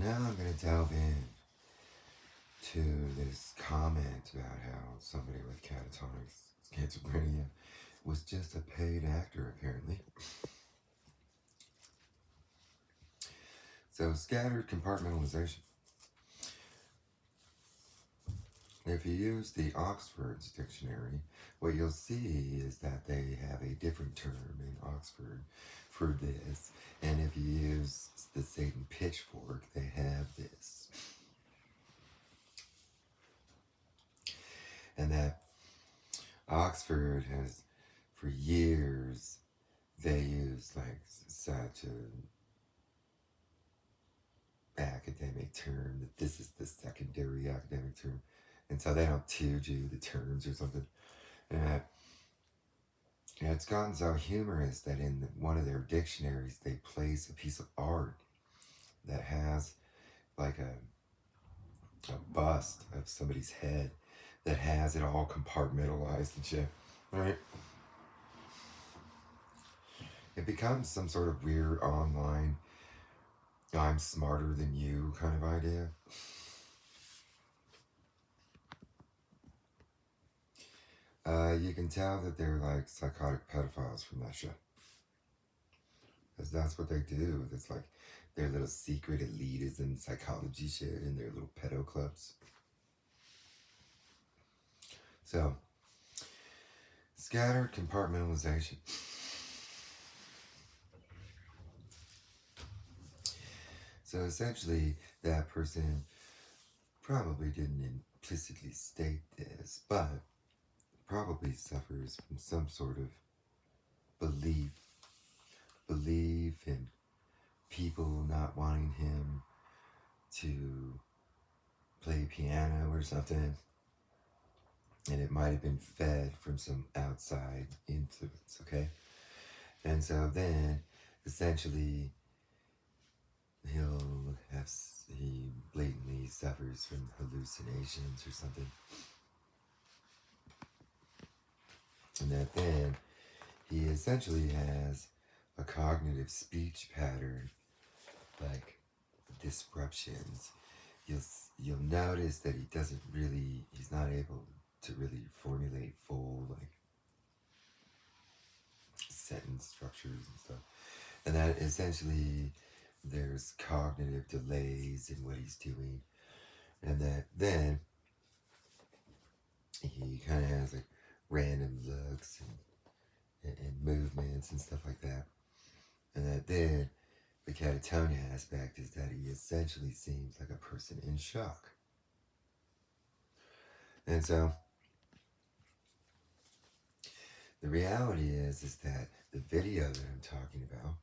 now I'm going to delve in to this comment about how somebody with catatonic schizophrenia was just a paid actor, apparently. So, scattered compartmentalization. If you use the Oxford's dictionary, what you'll see is that they have a different term in Oxford for this. And if you use the Satan Pitchfork, they have this. And that Oxford has, for years, they use like such an academic term that this is the secondary academic term. And so they don't teach you the terms or something. And it's gotten so humorous that in one of their dictionaries, they place a piece of art that has like a bust of somebody's head that has it all compartmentalized and shit, right? It becomes some sort of weird online, I'm smarter than you kind of idea. You can tell that they're like psychotic pedophiles from that show. Because that's what they do. It's like their little secret elitism psychology shit in their little pedo clubs. So, scattered compartmentalization. So essentially, that person probably didn't implicitly state this, but probably suffers from some sort of belief in people not wanting him to play piano or something. And it might have been fed from some outside influence, okay? And so then, essentially, he blatantly suffers from hallucinations or something. And that then, he essentially has a cognitive speech pattern, like disruptions. You'll notice that he's not able to really formulate full, like, sentence structures and stuff. And that essentially there's cognitive delays in what he's doing. And that then he kind of has like random looks and movements and stuff like that. And that then the catatonia aspect is that he essentially seems like a person in shock. And so the reality is that the video that I'm talking about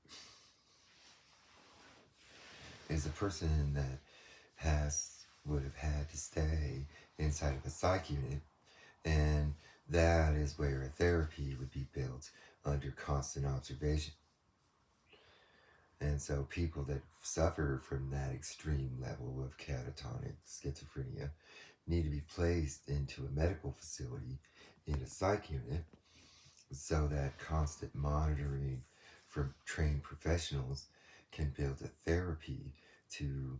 is a person that would have had to stay inside of a psych unit, and that is where a therapy would be built under constant observation. And so people that suffer from that extreme level of catatonic schizophrenia need to be placed into a medical facility in a psych unit so that constant monitoring from trained professionals can build a therapy to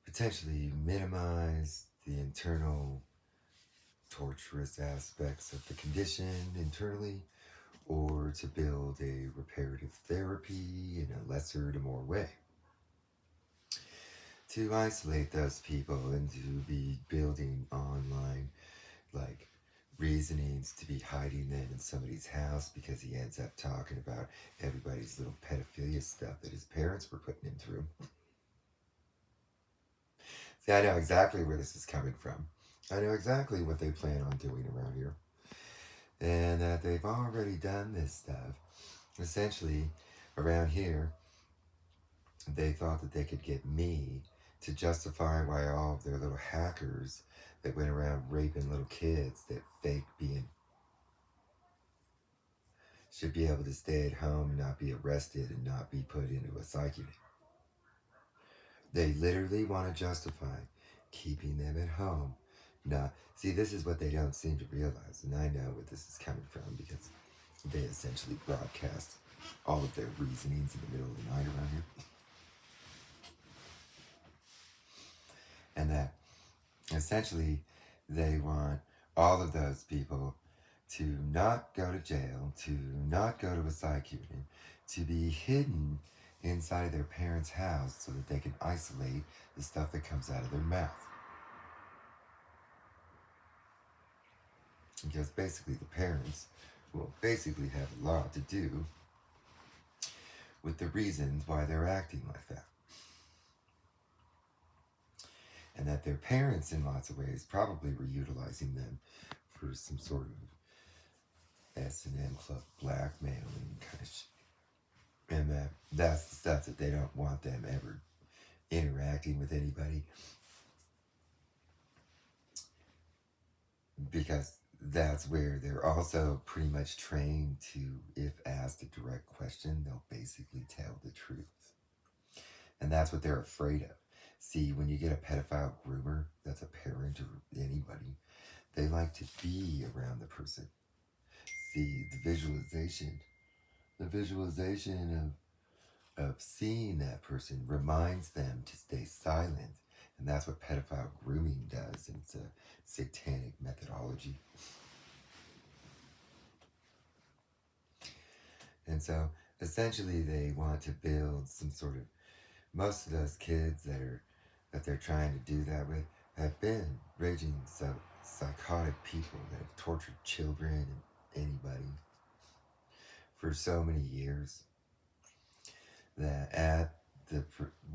potentially minimize the internal torturous aspects of the condition internally, or to build a reparative therapy in a lesser to more way. To isolate those people and to be building online, like, reasonings to be hiding them in somebody's house because he ends up talking about everybody's little pedophilia stuff that his parents were putting him through. See, I know exactly where this is coming from. I know exactly what they plan on doing around here. And that they've already done this stuff. Essentially, around here, they thought that they could get me to justify why all of their little hackers that went around raping little kids that fake being should be able to stay at home, not be arrested, and not be put into a psych unit. They literally want to justify keeping them at home. See, this is what they don't seem to realize, and I know where this is coming from because they essentially broadcast all of their reasonings in the middle of the night around here. Essentially, they want all of those people to not go to jail, to not go to a psych unit, to be hidden inside of their parents' house so that they can isolate the stuff that comes out of their mouth. Because basically the parents will basically have a lot to do with the reasons why they're acting like that. And that their parents, in lots of ways, probably were utilizing them for some sort of S&M club blackmailing kind of shit. And that's the stuff that they don't want them ever interacting with anybody, because that's where they're also pretty much trained to, if asked a direct question, they'll basically tell the truth. And that's what they're afraid of. See, when you get a pedophile groomer that's a parent or anybody, they like to be around the person. See, the visualization of seeing that person reminds them to stay silent. And that's what pedophile grooming does. And it's a satanic methodology. And so essentially they want to build some sort of, most of those kids that they're trying to do that with have been raging psychotic people that have tortured children and anybody for so many years, that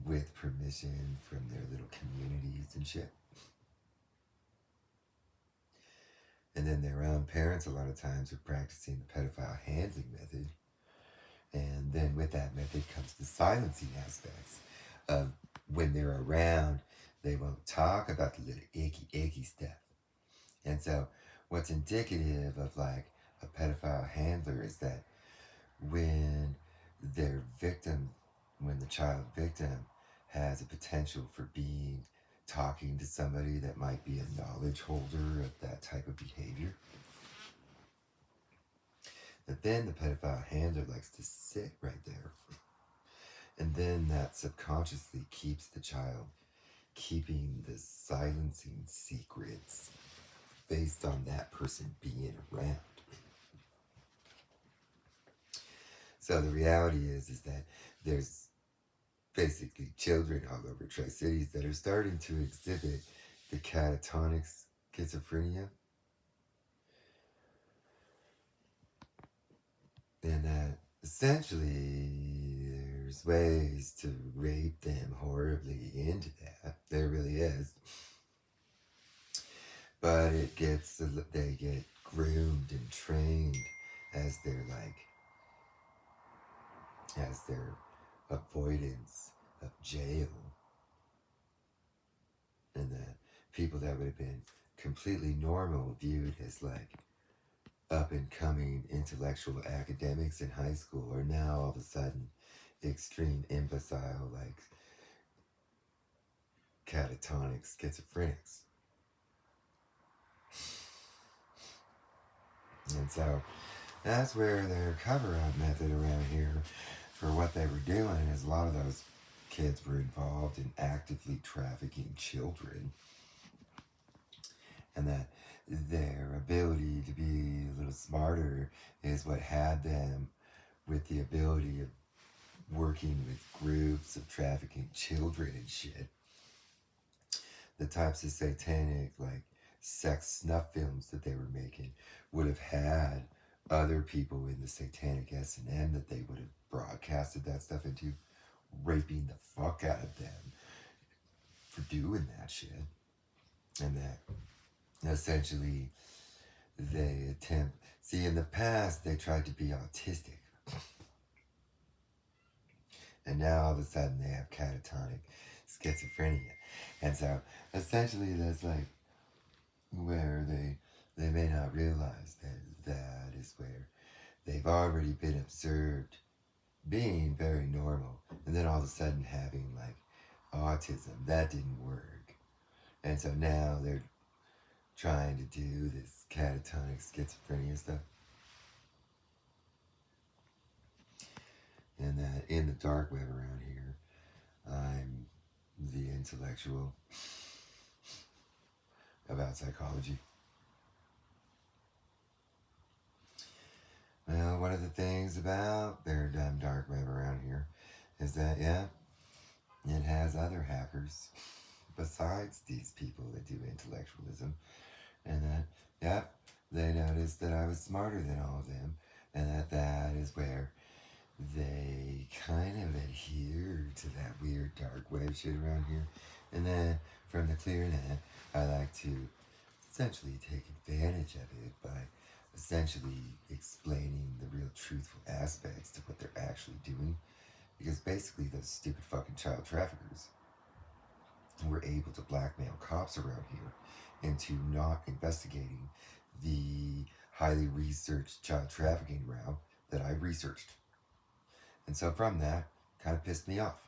with permission from their little communities and shit. And then their own parents a lot of times are practicing the pedophile handling method. And then with that method comes the silencing aspects of, when they're around, they won't talk about the little icky stuff. And so what's indicative of like a pedophile handler is that when the child victim has a potential for talking to somebody that might be a knowledge holder of that type of behavior, that then the pedophile handler likes to sit right there. And then that subconsciously keeps the child keeping the silencing secrets based on that person being around. So the reality is that there's basically children all over Tri-Cities that are starting to exhibit the catatonic schizophrenia. And that essentially there's ways to rape them horribly into that. There really is. But they get groomed and trained as their avoidance of jail. And that people that would have been completely normal viewed as like up and coming intellectual academics in high school are now all of a sudden extreme imbecile, like catatonic schizophrenics. And so that's where their cover-up method around here for what they were doing is a lot of those kids were involved in actively trafficking children. And that their ability to be a little smarter is what had them with the ability of working with groups of trafficking children and shit. The types of satanic, like, sex snuff films that they were making would have had other people in the satanic S&M that they would have broadcasted that stuff into, raping the fuck out of them for doing that shit. And that essentially they attempt, see, in the past they tried to be autistic, and now all of a sudden they have catatonic schizophrenia. And so essentially that's like where they may not realize that is where they've already been observed being very normal, and then all of a sudden having like autism. That didn't work. And so now they're trying to do this catatonic schizophrenia stuff. And that in the dark web around here, I'm the intellectual. about psychology. Well, one of the things about their dumb dark web around here is that, yeah, it has other hackers besides these people that do intellectualism. And that, yeah, they noticed that I was smarter than all of them. And that is where they kind of adhere to that weird dark web shit around here. And then from the clear net, I like to essentially take advantage of it by essentially explaining the real truthful aspects to what they're actually doing. Because basically, those stupid fucking child traffickers were able to blackmail cops around here into not investigating the highly researched child trafficking route that I researched. And so from that, kind of pissed me off.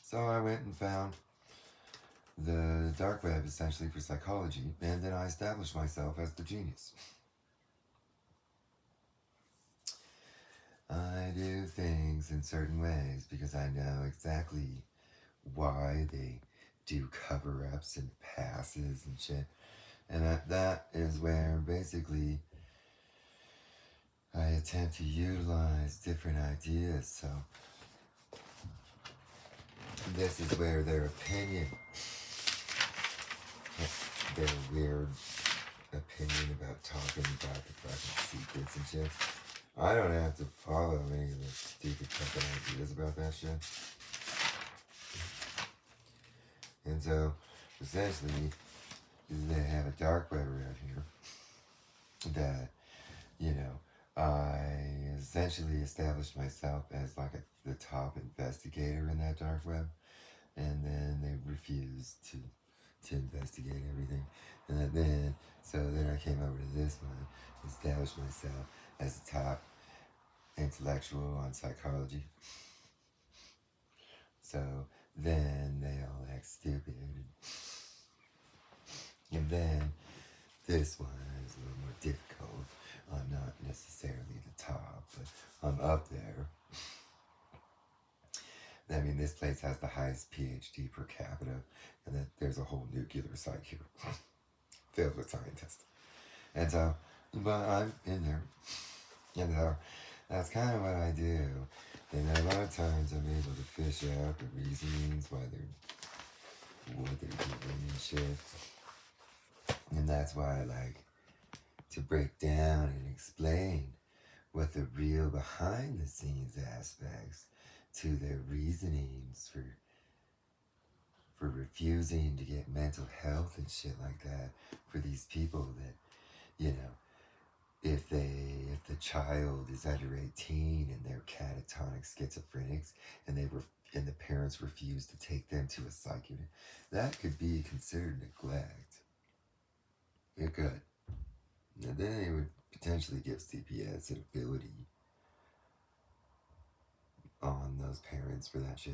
So I went and found the dark web essentially for psychology, and then I established myself as the genius. I do things in certain ways because I know exactly why they do cover-ups and passes and shit. And that is where basically I attempt to utilize different ideas. So this is where their opinion, their weird opinion about talking about the fucking secrets and shit. I don't have to follow any of the stupid fucking ideas about that shit. And so, essentially, they have a dark web around here that, you know, I essentially established myself as like the top investigator in that dark web, and then they refused to investigate everything, and then I came over to this one, established myself as the top intellectual on psychology. So then they all act stupid, and then this one is a little more difficult. I'm not necessarily the top, but I'm up there. I mean, this place has the highest PhD per capita, and that there's a whole nuclear site here filled with scientists. And so, but I'm in there, and so that's kind of what I do. And a lot of times I'm able to fish out the reasonings why what they're doing and shit. And that's why I like to break down and explain what the real behind the scenes aspects to their reasonings for refusing to get mental health and shit like that for these people that, you know, if the child is under 18 and they're catatonic schizophrenics and and the parents refuse to take them to a psych unit, that could be considered neglect. It could. And then they would potentially give CPS an ability on those parents for that shit.